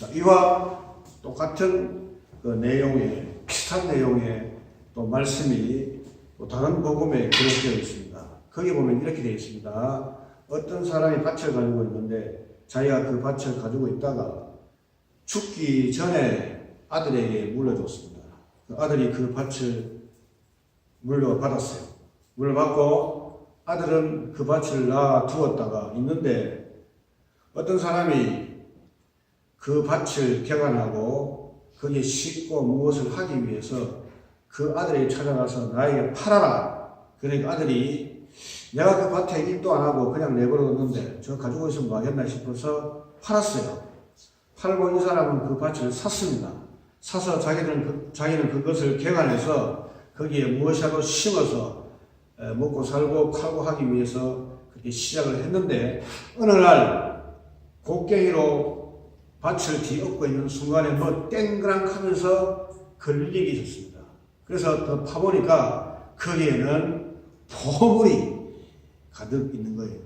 자, 이와 똑같은 그 내용의, 비슷한 내용의 또 말씀이 또 다른 복음에 기록되어 있습니다. 거기 보면 이렇게 되어 있습니다. 어떤 사람이 밭을 가지고 있는데 자기가 그 밭을 가지고 있다가 죽기 전에 아들에게 물려줬습니다. 그 아들이 그 밭을 물려받았어요. 물려받고 아들은 그 밭을 놔두었다가 있는데 어떤 사람이 그 밭을 개간하고 거기에 싣고 무엇을 하기 위해서 그 아들에게 찾아가서 나에게 팔아라. 그러니까 아들이 내가 그 밭에 일도 안 하고 그냥 내버려뒀는데 저 가지고 있으면 뭐 하겠나 싶어서 팔았어요. 팔고 이 사람은 그 밭을 샀습니다. 사서 자기는 그것을 개간해서 거기에 무엇이라도 심어서 먹고 살고 팔고 하기 위해서 그렇게 시작을 했는데 어느 날 곡괭이로 밭을 뒤엎고 있는 순간에 뭐 땡그랑 하면서 걸리기 있었습니다. 그래서 더 파보니까 거기에는 보물이 가득 있는 거예요.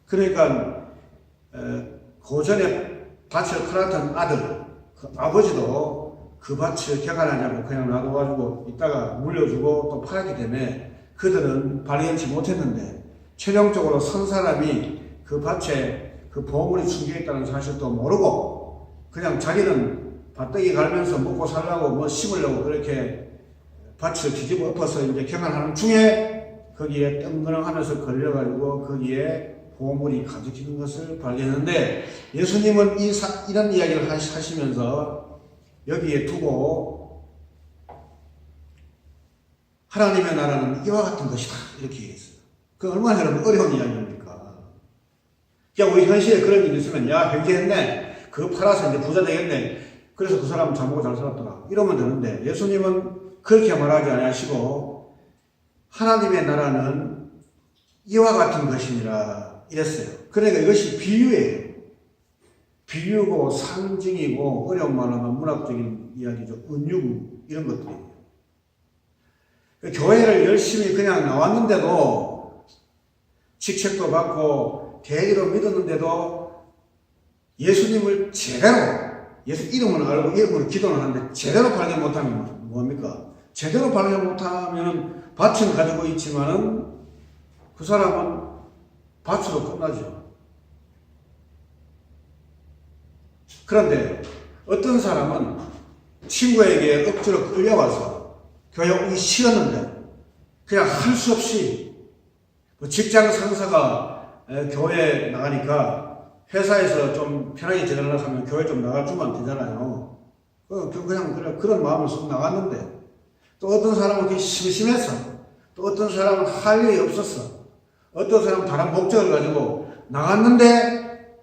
그러니까 고전에 밭을 팔았던 아들, 그 아버지도 그 밭을 개간하냐고 그냥 놔둬가지고 이따가 물려주고 또 팔았기 때문에 그들은 발견치 못했는데 최종적으로 선 사람이 그 밭에 그 보물이 숨겨있다는 사실도 모르고 그냥 자기는 밭대기 갈면서 먹고 살려고 뭐 심으려고 그렇게 밭을 뒤집어 엎어서 이제 개간하는 중에 거기에 뜬그렁하면서 걸려가지고 거기에 보물이 가득 있는 것을 발견했는데 예수님은 이런 이야기를 하시면서 여기에 두고 하나님의 나라는 이와 같은 것이다 이렇게 얘기했어요. 그 얼마나 여러분 어려운 이야기입니까? 그냥 우리 현실에 그런 일이 있으면 야 회개했네 그거 팔아서 이제 부자 되겠네 그래서 그 사람은 잘 먹고 잘 살았더라 이러면 되는데 예수님은 그렇게 말하지 않으시고 하나님의 나라는 이와 같은 것이니라 이랬어요. 그러니까 이것이 비유예요. 비유고 상징이고 어려운 말로 하면 문학적인 이야기죠. 은유구 이런 것들이에요. 교회를 열심히 그냥 나왔는데도 직책도 받고 대리로 믿었는데도 예수님을 제대로 예수 이름을 알고 이름으로 기도를 하는데 제대로 발견 못하면 뭡니까? 제대로 발견 못하면 밭은 가지고 있지만은 그 사람은 밭으로 끝나죠. 그런데 어떤 사람은 친구에게 억지로 끌려와서 교회 오기 싫었는데 그냥 할 수 없이 직장 상사가 교회에 나가니까 회사에서 좀 편하게 지내려고 하면 교회 좀 나가주면 되잖아요. 그냥 그런 마음을 쏙 나갔는데 또 어떤 사람은 그게 심심해서 또 어떤 사람은 할 일이 없었어. 어떤 사람은 다른 목적을 가지고 나갔는데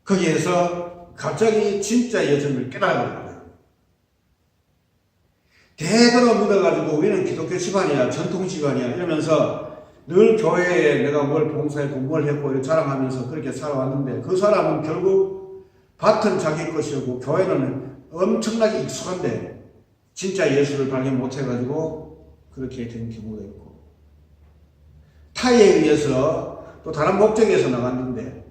거기에서 갑자기 진짜 예수님을 깨달은 거예요. 대대로 믿어가지고 우리는 기독교 집안이야 전통 집안이야 이러면서 늘 교회에 내가 뭘 봉사했고 뭘 했고 이렇게 자랑하면서 그렇게 살아왔는데 그 사람은 결국 밭은 자기 것이고 교회는 엄청나게 익숙한데 진짜 예수를 발견 못해가지고 그렇게 된 경우도 있고 타의에 의해서 또 다른 목적에서 나갔는데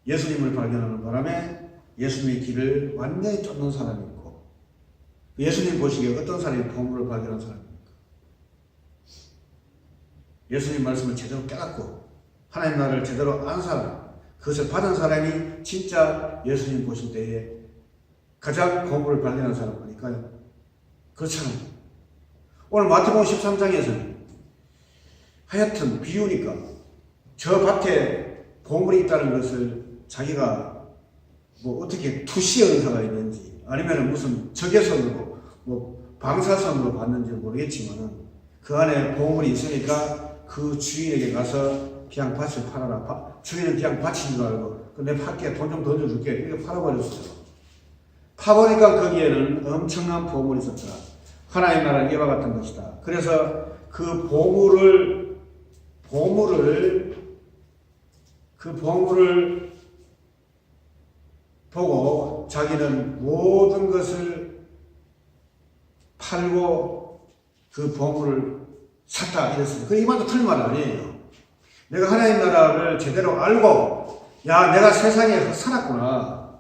예수님을 발견하는 바람에 예수님의 길을 완전히 쫓는 사람이 있고 예수님 보시기에 어떤 사람이 보물을 발견한 사람입니까? 예수님 말씀을 제대로 깨닫고 하나님 나라를 제대로 안 사람 그것을 받은 사람이 진짜 예수님 보실 때에 가장 보물을 발견한 사람 아닐까요? 그렇잖아요. 오늘 마태복음 13장에서는 하여튼 비유니까 저 밭에 보물이 있다는 것을 자기가 뭐 어떻게 투시 은사가 있는지 아니면 무슨 적외선으로 뭐 방사선으로 봤는지 모르겠지만은 그 안에 보물이 있으니까 그 주인에게 가서 그냥 밭을 팔아라. 주인은 그냥 밭인 줄 알고 내 팔게 돈 좀 더 줘줄게 이렇게 팔아버렸어요. 파보니까 거기에는 엄청난 보물이 있었더라. 하나님 나라는 이와 같은 것이다. 그래서 그 보물을 보고 자기는 모든 것을 팔고 그 보물을 샀다 이랬습니다. 이 말도 틀린 말 아니에요. 내가 하나님 나라를 제대로 알고 야 내가 세상에 살았구나.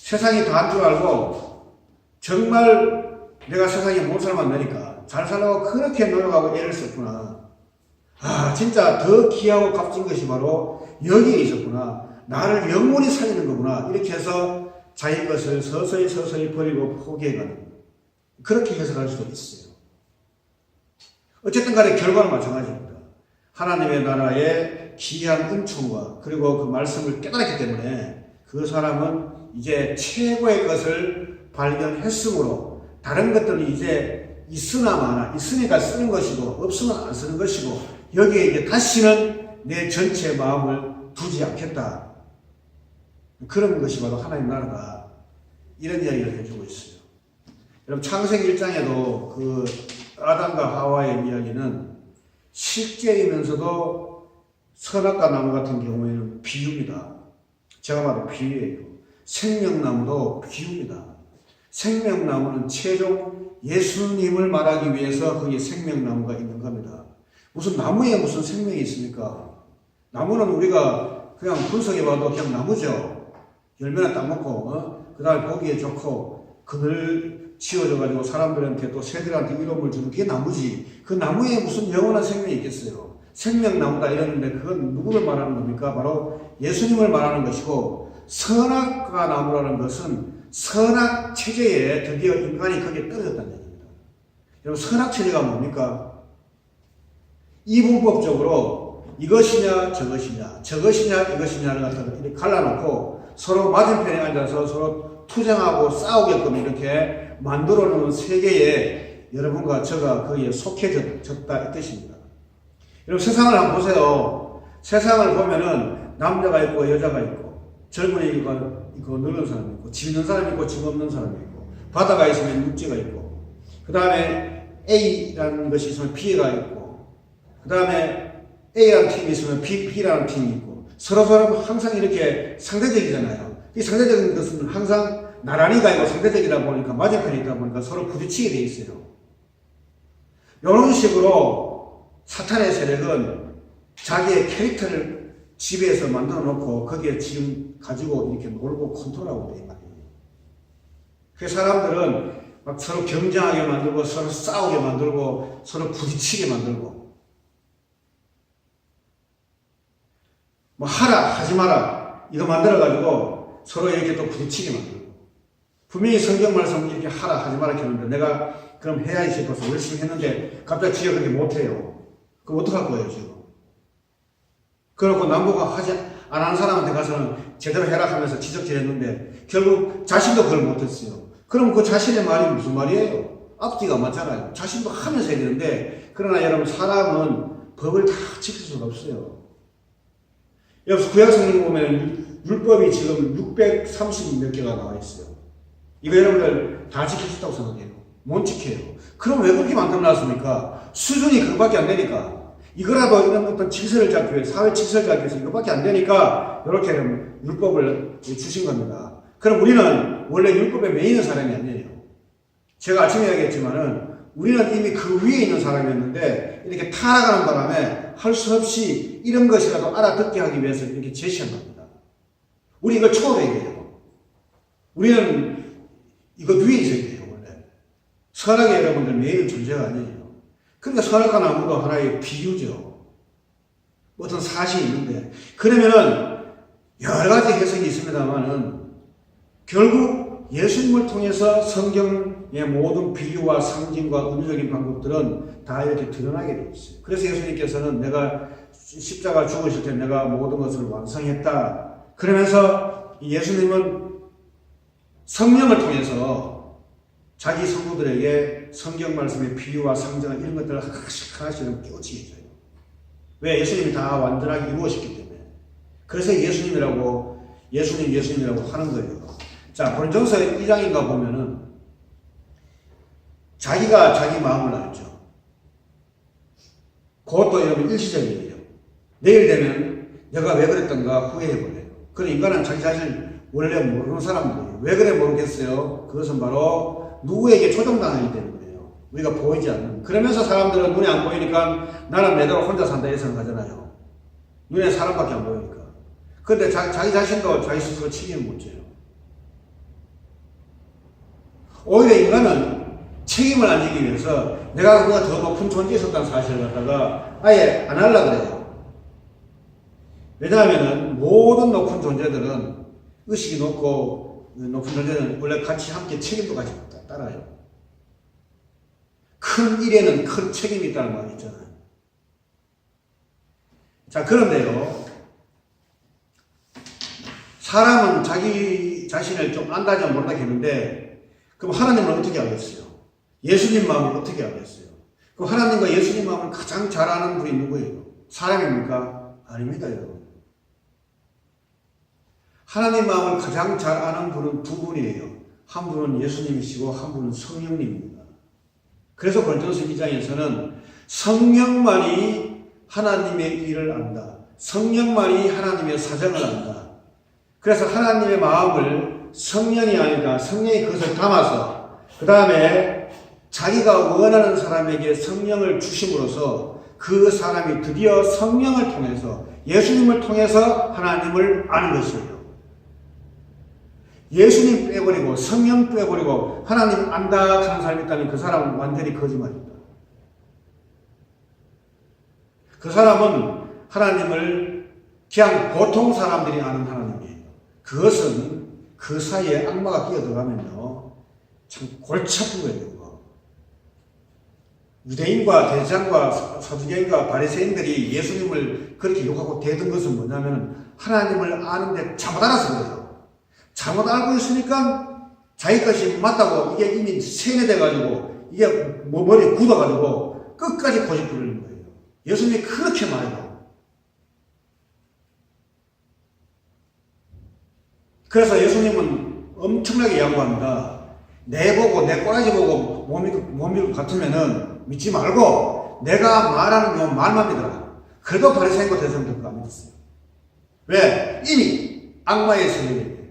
세상이 다 한 줄 알고 정말 내가 세상에 못 살만 되니까 잘 살라고 그렇게 노력하고 애를 썼구나. 아, 진짜 더 귀하고 값진 것이 바로 여기에 있었구나. 나를 영원히 살리는 거구나. 이렇게 해서 자기 것을 서서히 버리고 포기해가는, 그렇게 해석할 수도 있어요. 어쨌든 간에 결과는 마찬가지입니다. 하나님의 나라의 귀한 은총과 그리고 그 말씀을 깨달았기 때문에 그 사람은 이제 최고의 것을 발견했으므로 다른 것들은 이제 있으나 마나, 있으니까 쓰는 것이고 없으면 안 쓰는 것이고 여기에 이제 다시는 내 전체 마음을 두지 않겠다. 그런 것이 바로 하나님 나라다. 이런 이야기를 해주고 있어요. 여러분 창세기 1장에도 그 아담과 하와의 이야기는 실제이면서도 선악과 나무 같은 경우에는 비유입니다. 제가 봐도 비유예요. 생명나무도 비유입니다. 생명나무는 최종 예수님을 말하기 위해서 거기에 생명나무가 있는 겁니다. 무슨 나무에 무슨 생명이 있습니까? 나무는 우리가 그냥 분석해 봐도 그냥 나무죠. 열매나 딱 먹고 그 다음에 보기에 좋고 그늘 지어져가지고 사람들한테 또 새들한테 이름을 주는 게 나무지. 그 나무에 무슨 영원한 생명이 있겠어요. 생명나무다 이러는데 그건 누구를 말하는 겁니까? 바로 예수님을 말하는 것이고, 선악과 나무라는 것은 선악 체제에 드디어 인간이 거기에 떨어졌다는 얘기입니다. 여러분 선악 체제가 뭡니까? 이분법적으로 이것이냐 저것이냐 이것이냐를 갖다가 이렇게 갈라놓고 서로 맞은편에 앉아서 서로 투쟁하고 싸우게끔 이렇게 만들어 놓은 세계에 여러분과 저가 거기에 속해졌다 이 뜻입니다. 여러분 세상을 한번 보세요. 세상을 보면은 남자가 있고 여자가 있고 젊은이가 있고 늙은 사람이 있고 집 있는 사람이 있고 집 없는 사람이 있고 바다가 있으면 육지가 있고 그 다음에 A라는 것이 있으면 B가 있고 그 다음에 A라는 팀이 있으면 B라는 팀이 있고 서로 항상 이렇게 상대적이잖아요. 이 상대적인 것은 항상 나란히가 있고 상대적이다 보니까 맞은편에 있다 보니까 서로 부딪히게 돼 있어요. 이런 식으로 사탄의 세력은 자기의 캐릭터를 지배해서 만들어 놓고 거기에 지금 가지고 이렇게 놀고 컨트롤하고 있단 말이에요. 그 사람들은 막 서로 경쟁하게 만들고 서로 싸우게 만들고 서로 부딪히게 만들고 뭐 하라 하지 마라 이거 만들어 가지고 서로 이렇게 또 부딪히게 만들고 분명히 성경 말씀 이렇게 하라 하지 마라 했는데 내가 그럼 해야지 싶어서 열심히 했는데 갑자기 지가 그렇게 못해요. 그럼 어떡할 거예요 지금? 그렇고 남보가 하지 안 하는 사람한테 가서는 제대로 해라 하면서 지적질했는데 결국 자신도 그걸 못했어요. 그럼 그 자신의 말이 무슨 말이에요? 앞뒤가 맞잖아요. 자신도 하면서 해야 되는데 그러나 여러분 사람은 법을 다 지킬 수가 없어요. 여러분 구약성경 보면 율법이 지금 630 몇 개가 나와 있어요. 이거 여러분들 다 지킬 수 있다고 생각해요? 못 지켜요. 그럼 왜 그렇게 만들어놨습니까? 수준이 그거밖에 안 되니까. 이거라도 이런 어떤 질서를 잡기 위해서, 사회 질서를 잡기 위해서 이거밖에 안 되니까 이렇게 율법을 주신 겁니다. 그럼 우리는 원래 율법에 매여 있는 사람이 아니에요. 제가 아침에 이야기했지만은 우리는 이미 그 위에 있는 사람이었는데 이렇게 타락하는 바람에 할 수 없이 이런 것이라도 알아듣게 하기 위해서 이렇게 제시한 겁니다. 우리 이걸 초월해야 돼요. 우리는 이거 위에 있어야 돼요, 원래. 선악에 여러분들 매일 존재가 아니에요. 그러니까 선악과 나무도 하나의 비유죠. 어떤 사실이 있는데. 그러면은 여러 가지 해석이 있습니다만은 결국 예수님을 통해서 성경의 모든 비유와 상징과 은유적인 방법들은 다 이렇게 드러나게 되어 있어요. 그래서 예수님께서는 내가 십자가 죽으실 때 내가 모든 것을 완성했다. 그러면서 예수님은 성령을 통해서 자기 성도들에게 성경 말씀의 비유와 상징 이런 것들을 하나씩 깨우치게 해줘요. 왜? 예수님이 다 완전하게 이루어졌기 때문에. 그래서 예수님이라고 하는 거예요. 자, 고린도전서 2장인가 보면은 자기가 자기 마음을 알죠. 그것도 여러분 일시적이에요. 내일 되면 내가 왜 그랬던가 후회해버려요. 그런 인간은 자기 자신을 원래 모르는 사람들이에요. 왜 그래 모르겠어요? 그것은 바로 누구에게 조종당하기 때문이에요. 우리가 보이지 않는. 그러면서 사람들은 눈에 안 보이니까 나는 내대로 혼자 산다 이 생각하잖아요. 눈에 사람밖에 안 보이니까. 그런데 자기 자신도 자기 스스로 책임을 못 져요. 오히려 인간은 책임을 안 지기 위해서 내가 그보다 더 높은 존재에 있었다는 사실을 갖다가 아예 안 하려고 그래요. 왜냐하면 모든 높은 존재들은 의식이 높은 존재는 원래 같이 함께 책임도 같이 따라요. 큰 일에는 큰 책임이 있다는 말이 있잖아요. 자, 그런데요. 사람은 자기 자신을 좀 안다지 모른다 했는데, 그럼 하나님은 어떻게 알겠어요? 예수님 마음을 어떻게 알겠어요? 그럼 하나님과 예수님 마음을 가장 잘 아는 분이 누구예요? 사람입니까? 아닙니다, 여러분. 하나님 마음을 가장 잘 아는 분은 두 분이에요. 한 분은 예수님이시고 한 분은 성령님입니다. 그래서 고린도서 2장에서는 성령만이 하나님의 일을 안다. 성령만이 하나님의 사정을 안다. 그래서 하나님의 마음을 성령이 아니라 성령이 그것을 담아서 그 다음에 자기가 원하는 사람에게 성령을 주심으로써 그 사람이 드디어 성령을 통해서 예수님을 통해서 하나님을 아는 것이에요. 예수님 빼버리고 성령 빼버리고 하나님 안다 하는 사람이 있다면 그 사람은 완전히 거짓말입니다. 그 사람은 하나님을 그냥 보통 사람들이 아는 하나님이에요. 그것은 그 사이에 악마가 끼어들어가면요 참 골치 아픈 거예요. 유대인과 대제사장과 사두개인과 바리새인들이 예수님을 그렇게 욕하고 대든 것은 뭐냐면 하나님을 아는데 잘못 알아서 그래요. 잘못 알고 있으니까 자기 것이 맞다고 이게 이미 세뇌돼가지고 이게 머리에 굳어가지고 끝까지 고집 부리는 거예요. 예수님이 그렇게 말해요. 그래서 예수님은 엄청나게 양보합니다. 내 보고 내 꼬라지 보고 몸이 같으면은 믿지 말고 내가 말하는 말만 믿어라. 그래도 바리새인과 대제사장들 안 믿었어요. 왜? 이미 악마의 세뇌예요.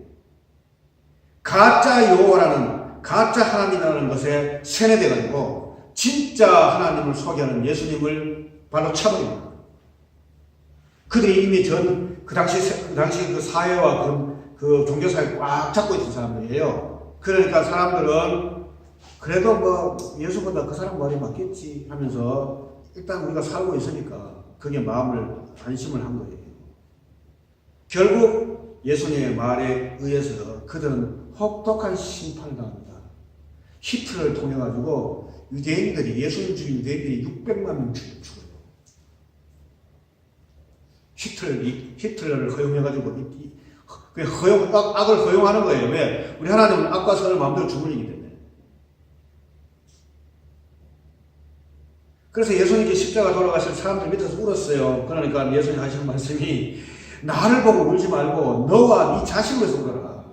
가짜 여호와라는 가짜 하나님이라는 것에 세뇌돼가지고 진짜 하나님을 소개하는 예수님을 발로 차버립니다. 그들이 이미 그 당시 그 사회와 그 종교사회 꽉 잡고 있던 사람들이에요. 그러니까 사람들은 그래도 뭐 예수보다 그 사람 말이 맞겠지 하면서 일단 우리가 살고 있으니까 그게 마음을 안심을 한 거예요. 결국 예수님의 말에 의해서 그들은 혹독한 심판을 당합니다. 히틀러를 통해 가지고 유대인들이 예수님 죽인 유대인들이 600만 명 죽어요. 히틀러를 허용해 가지고 악을 허용하는 거예요. 왜? 우리 하나님은 악과 선을 마음대로 주물리기 때문에. 그래서 예수님께 십자가 돌아가실 사람들 밑에서 울었어요. 그러니까 예수님 하시는 말씀이 나를 보고 울지 말고 너와 네 자신을 위해서 울어라.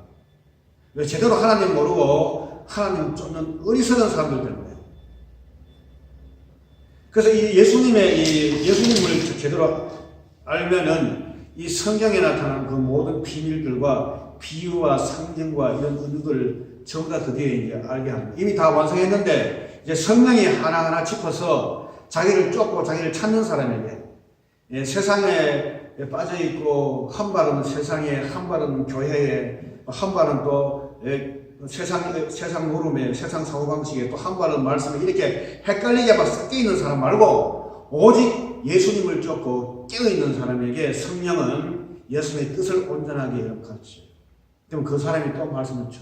왜? 제대로 하나님 모르고 하나님 쫓는 어리석은 사람들 때문에. 그래서 이 예수님을 제대로 알면은 이 성경에 나타난 그 모든 비밀들과 비유와 상징과 이런 의미들을 전부 다 드디어 이제 알게 합니다. 이미 다 완성했는데 이제 성령이 하나하나 짚어서 자기를 쫓고 자기를 찾는 사람에게 세상에 빠져있고 한 발은 세상에 한 발은 교회에 한 발은 또 세상 노름에 세상 사고방식에 또 한 발은 말씀에 이렇게 헷갈리게 막 섞여있는 사람 말고 오직 예수님을 쫓고 깨어있는 사람에게 성령은 예수님의 뜻을 온전하게 가르쳐요. 그럼 그 사람이 또 말씀을 쳐.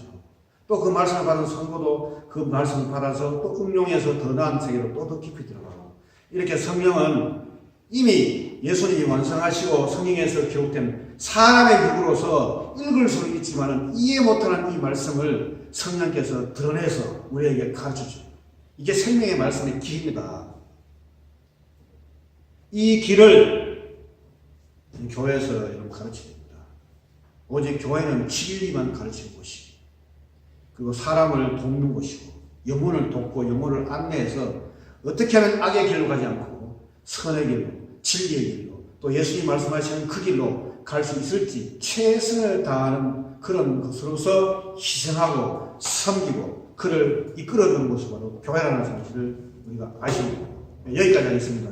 또 그 말씀을 받은 성도도 그 말씀을 받아서 또 응용해서 더 나은 세계로 또 더 깊이 들어가고 이렇게 성령은 이미 예수님이 완성하시고 성경에서 기록된 사람의 육으로서 읽을 수는 있지만 이해 못하는 이 말씀을 성령께서 드러내서 우리에게 가르쳐줘요. 이게 생명의 말씀의 길입니다. 이 길을 교회에서 여러분 가르쳐야 됩니다. 오직 교회는 진리만 가르치는 곳이고 그리고 사람을 돕는 곳이고 영혼을 돕고 영혼을 안내해서 어떻게 하면 악의 길로 가지 않고 선의 길로 진리의 길로 또 예수님 말씀하시는 그 길로 갈 수 있을지 최선을 다하는 그런 것으로서 희생하고 섬기고 그를 이끌어주는 것이 바로 교회라는 사실을 우리가 아십니다. 여기까지 하겠습니다.